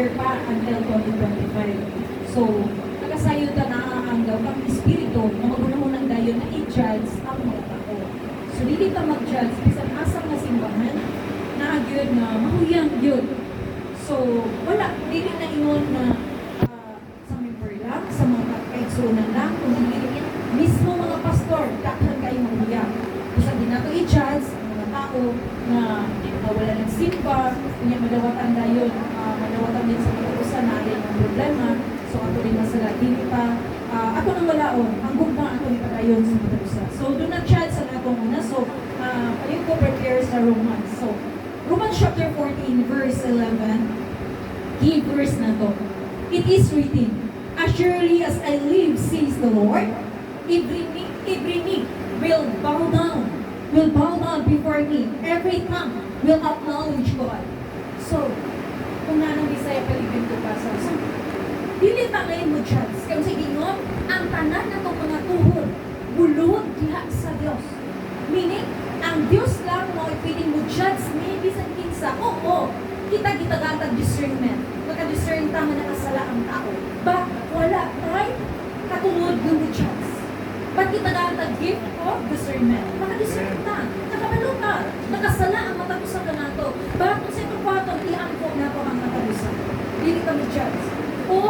year pa until 2025. So, nakasayo ta na ang kang espiritu na magunahon dayon na i-judge ang mga tao. So, dili ta mag-judge bisan asa nga simbahan na gyud na mahuyang gyud. So, wala dili na ingon na sa member lang, sa mga kaigsunan lang, kundi mismo mga pastor, daghan kayo mahuyang. Bisan din nato i-judge ang mga tao na wala ng simba, kunya madawatan dayon, madawatan din sa mga usa na ay ang problema. So ato rin masala dili pa ako nang walaon ang gugma ato ni padayon sa mga usa. So do not judge sa atong una. So paling ko prepare sa Romans. So Romans chapter 14 verse 11, key verse na to. It is written, as surely as I live, says the Lord, every knee will bow down before me. Every tongue will acknowledge God. So, kung nanong Bisaya palibin ko pa sa so, dili ta ngayon mo judge. Kaya sa gingon, ang tanan na itong mga tuhod, bulod diha sa Diyos. Meaning, ang Diyos lang mo pwedeng mo judge ni bisan kinsa. Oo, kita gatag discernment. Maka-discern ta nga nakasala ang tao. But wala tayo katulod ng mo judge. Ba't kita gatag gift of discernment? Maka-discern ta. Nakabalo ka. Nakasala ang matapusan ka nato. Ba't kung sa itong patong, iangkong nato ang matapusan. Dili ka mo judge. Oo,